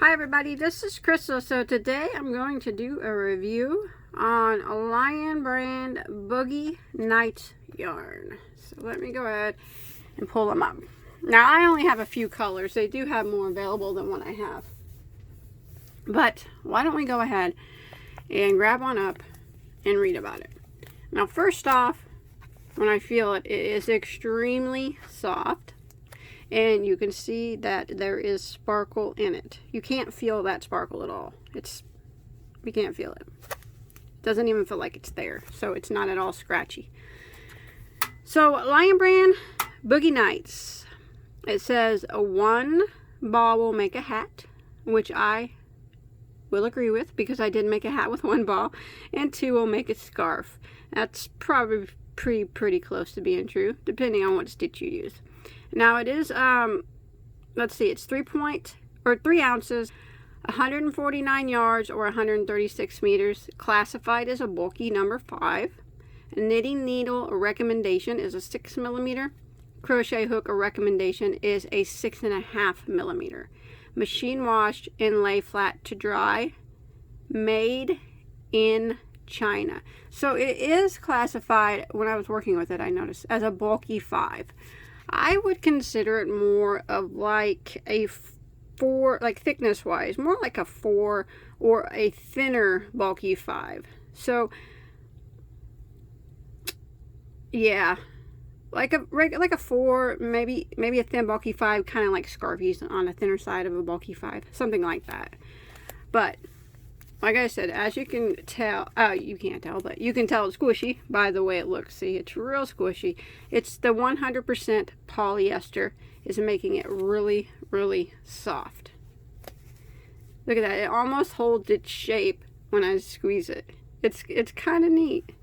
Hi everybody, this is Crystal. So today I'm going to do a review on a Lion brand Boogie Night yarn. So let me go ahead and pull them up. Now I only have a few colors. They do have more available than what I have. But why don't we go ahead and grab one up and read about it. Now first off, when I feel it, it is extremely soft. And you can see that there is sparkle in it. You can't feel that sparkle at all. You can't feel it. It doesn't even feel like it's there. So it's not at all scratchy. So Lion brand Boogie Nights. It says one ball will make a hat, which I will agree with because I did make a hat with one ball, and two will make a scarf. That's probably pretty close to being true, depending on what stitch you use. Now it is, let's see, it's 3 ounces, 149 yards or 136 meters, classified as a bulky number 5. A knitting needle recommendation is a 6 millimeter. Crochet hook recommendation is a 6.5 millimeter. Machine washed and lay flat to dry. Made in China. So it is classified, when I was working with it, I noticed, as a bulky 5. I would consider it more of like a 4, like thickness wise, more like a 4 or a thinner bulky 5. So yeah, like a 4, maybe a thin bulky 5, kind of like scarfies on a thinner side of a bulky 5, something like that. But like I said, as you can tell, you can't tell, but you can tell it's squishy by the way it looks. See, it's real squishy. It's the 100% polyester is making it really, really soft. Look at that. It almost holds its shape when I squeeze it. It's kind of neat.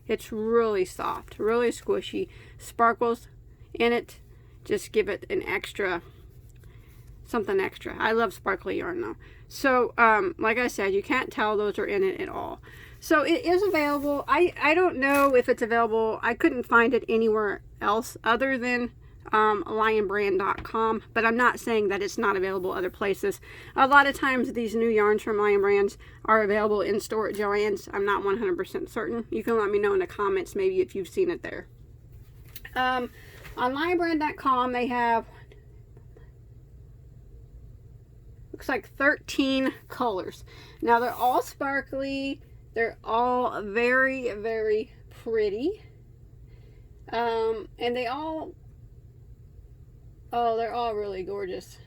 It's really soft, really squishy. Sparkles in it just give it an extra, something extra. I love sparkly yarn though. So like I said, you can't tell those are in it at all. So it is available. I don't know if it's available. I couldn't find it anywhere else other than lionbrand.com, but I'm not saying that it's not available other places. A lot of times these new yarns from Lion Brands are available in store at Joann's. I'm not 100% certain. You can let me know in the comments maybe if you've seen it there. On lionbrand.com they have, looks like 13 colors. Now they're all sparkly. They're all very, very pretty. And they all, oh, they're all really gorgeous.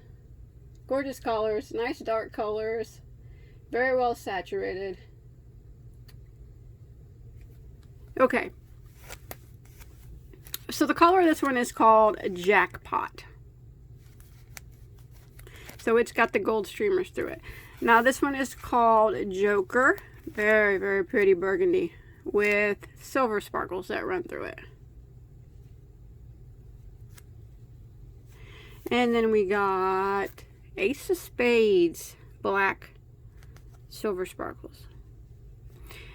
Gorgeous colors, nice dark colors, very well saturated. Okay. So the color of this one is called Jackpot. So it's got the gold streamers through it. Now this one is called Joker. Very, very pretty burgundy with silver sparkles that run through it. And then we got Ace of Spades, black, silver sparkles.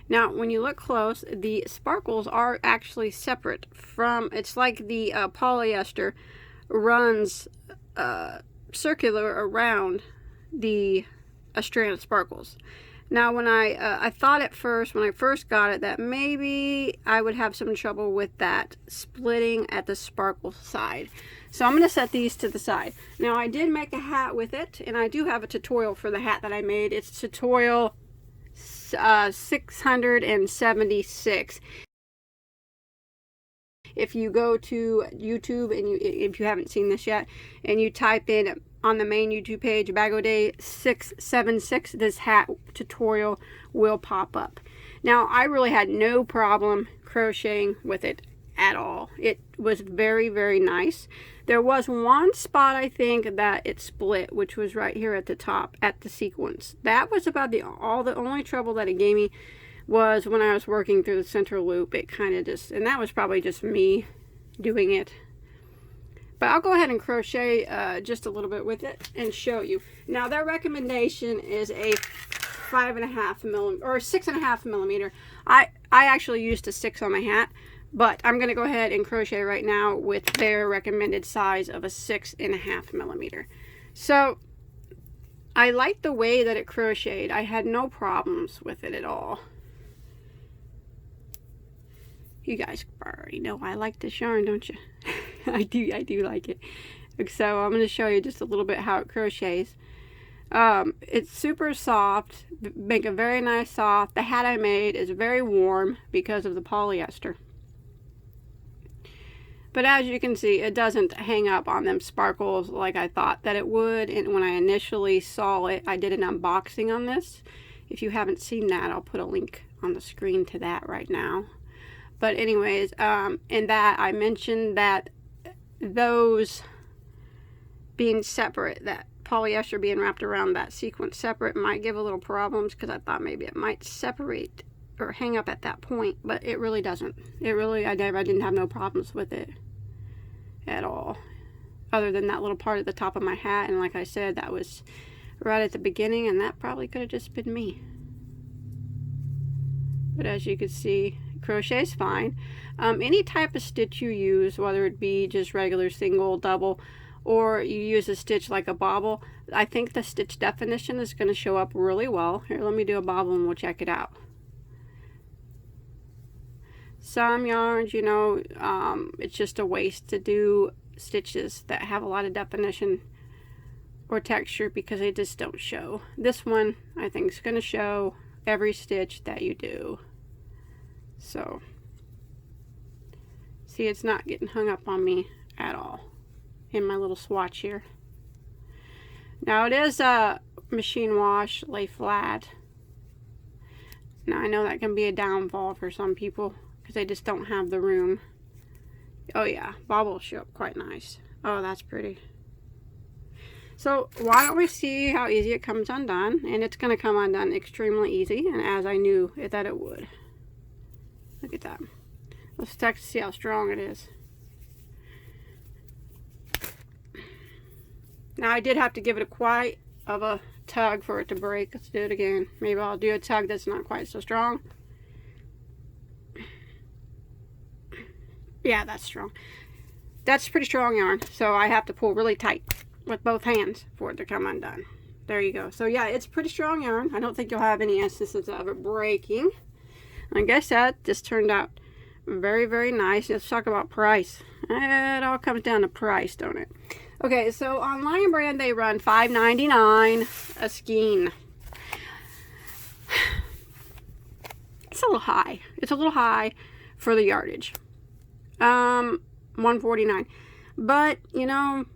Now when you look close, the sparkles are actually separate from, it's like the polyester runs circular around the strand of sparkles. Now when I thought at first, when I first got it, that maybe I would have some trouble with that splitting at the sparkle side. So I'm going to set these to the side. Now I did make a hat with it, and I do have a tutorial for the hat that I made. It's tutorial 676. If you go to YouTube and if you haven't seen this yet, and you type in on the main YouTube page Bagoday 676, this hat tutorial will pop up. Now I really had no problem crocheting with it at all. It was very, very nice. There was one spot I think that it split, which was right here at the top at the sequence. That was about the only trouble that it gave me was when I was working through the center loop. It kind of just, and that was probably just me doing it. But I'll go ahead and crochet just a little bit with it and show you. Now their recommendation is a 5.5 millimeter or 6.5 millimeter. I actually used a 6 on my hat, but I'm going to go ahead and crochet right now with their recommended size of a 6.5 millimeter. So I like the way that it crocheted. I had no problems with it at all. You guys already know I like this yarn, don't you? I do like it. So I'm going to show you just a little bit how it crochets. It's super soft, make a very nice soft. The hat I made is very warm because of the polyester. But as you can see, it doesn't hang up on them sparkles like I thought that it would. And when I initially saw it, I did an unboxing on this. If you haven't seen that, I'll put a link on the screen to that right now. But anyways, in that I mentioned that those being separate, that polyester being wrapped around that sequence separate might give a little problems, because I thought maybe it might separate or hang up at that point, but it really doesn't. It really, I didn't have no problems with it at all, other than that little part at the top of my hat. And like I said, that was right at the beginning, and that probably could have just been me. But as you can see, crochet is fine. Any type of stitch you use, whether it be just regular single, double, or you use a stitch like a bobble, I think the stitch definition is going to show up really well. Here, let me do a bobble and we'll check it out. Some yarns, you know, it's just a waste to do stitches that have a lot of definition or texture because they just don't show. This one, I think, is going to show every stitch that you do. So, see, it's not getting hung up on me at all in my little swatch here. Now, it is a machine wash, lay flat. Now, I know that can be a downfall for some people because they just don't have the room. Oh yeah, bobbles show up quite nice. Oh, that's pretty. So why don't we see how easy it comes undone? And it's going to come undone extremely easy, and as I knew that it would. Look at that. Let's check to see how strong it is. Now I did have to give it quite of a tug for it to break. Let's do it again. Maybe I'll do a tug that's not quite so strong. Yeah, that's strong. That's pretty strong yarn, so I have to pull really tight with both hands for it to come undone. There you go. So yeah, it's pretty strong yarn. I don't think you'll have any instances of it breaking. Like I said, this turned out very, very nice. Let's talk about price. It all comes down to price, don't it? Okay, so on Lion Brand, they run $5.99 a skein. It's a little high. It's a little high for the yardage. $1.49. But, you know,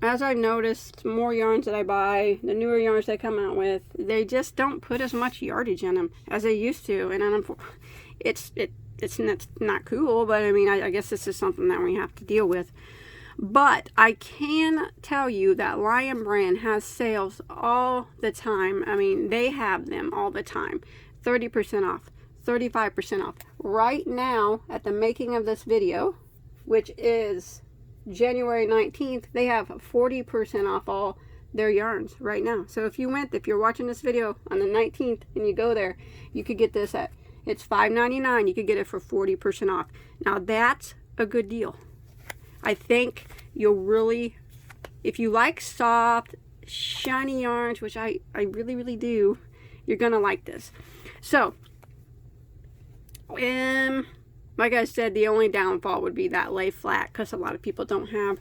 as I've noticed, more yarns that I buy, the newer yarns they come out with, they just don't put as much yardage in them as they used to. And it's not cool, but I mean, I guess this is something that we have to deal with. But I can tell you that Lion Brand has sales all the time. I mean, they have them all the time. 30% off, 35% off. Right now, at the making of this video, which is January 19th, they have 40% off all their yarns right now. So if you're watching this video on the 19th and you go there, you could get this at, it's $5.99. You could get it for 40% off. Now that's a good deal. I think you'll really, if you like soft, shiny yarns, which I really, really do, you're going to like this. So, like I said, the only downfall would be that lay flat, because a lot of people don't have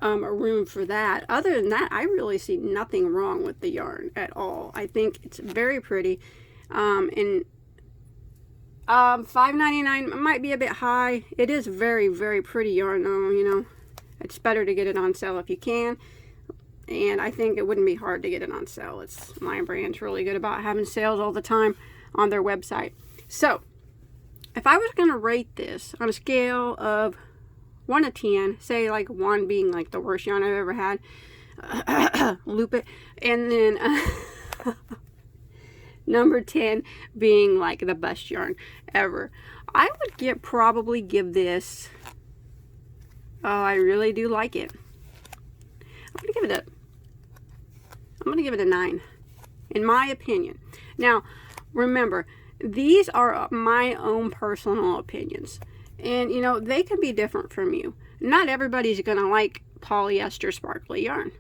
a room for that. Other than that, I really see nothing wrong with the yarn at all. I think it's very pretty. And $5.99 might be a bit high. It is very, very pretty yarn though, you know. It's better to get it on sale if you can. And I think it wouldn't be hard to get it on sale. It's Lion Brand's really good about having sales all the time on their website. So, if I was going to rate this on a scale of 1 to 10, say like 1 being like the worst yarn I've ever had, loop it, and then number 10 being like the best yarn ever, I would probably give this, oh, I really do like it. I'm going to give it a 9, in my opinion. Now, remember, these are my own personal opinions. And, you know, they can be different from you. Not everybody's going to like polyester sparkly yarn.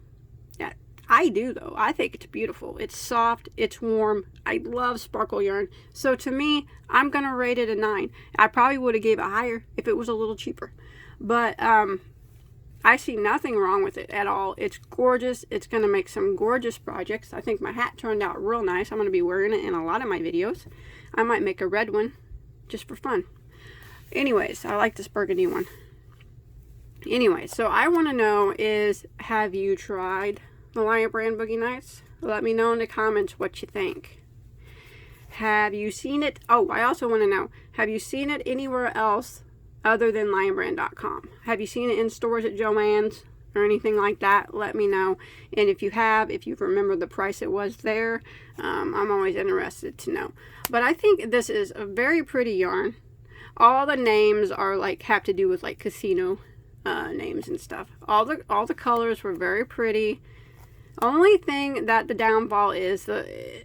Yeah, I do though. I think it's beautiful. It's soft. It's warm. I love sparkle yarn. So to me, I'm going to rate it a 9. I probably would have gave it higher if it was a little cheaper. But I see nothing wrong with it at all. It's gorgeous. It's going to make some gorgeous projects. I think my hat turned out real nice. I'm going to be wearing it in a lot of my videos. I might make a red one just for fun. Anyways, I like this burgundy one. Anyway, so I want to know is, have you tried the Lion Brand Boogie Nights? Let me know in the comments what you think. Have you seen it? Oh, I also want to know, have you seen it anywhere else other than lionbrand.com? Have you seen it in stores at Joann's or anything like that? Let me know. And if you have, if you remember the price it was there, I'm always interested to know. But I think this is a very pretty yarn. All the names are like, have to do with like casino names and stuff. All the colors were very pretty. Only thing that the downfall is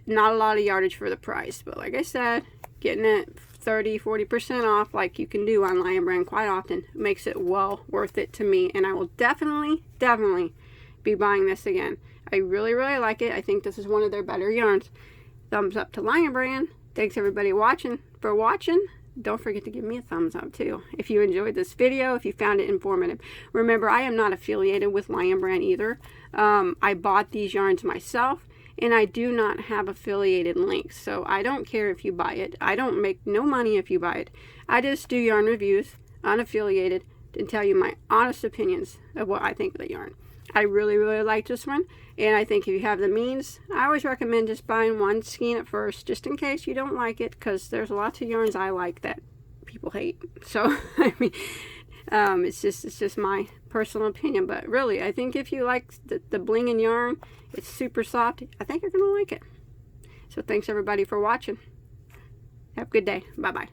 not a lot of yardage for the price. But like I said, getting it 30-40% off like you can do on Lion Brand quite often makes it well worth it to me. And I will definitely be buying this again. I really like it. I think this is one of their better yarns. Thumbs up to Lion Brand. Thanks everybody for watching. Don't forget to give me a thumbs up too if you enjoyed this video, if you found it informative. Remember, I am not affiliated with Lion Brand either. I bought these yarns myself, and I do not have affiliated links, so I don't care if you buy it. I don't make no money if you buy it. I just do yarn reviews, unaffiliated, and tell you my honest opinions of what I think of the yarn. I really like this one, and I think if you have the means, I always recommend just buying one skein at first, just in case you don't like it, because there's lots of yarns I like that people hate. So, I mean, it's just my personal opinion, but really, I think if you like the bling and yarn, it's super soft, I think you're going to like it. So, thanks everybody for watching. Have a good day. Bye-bye.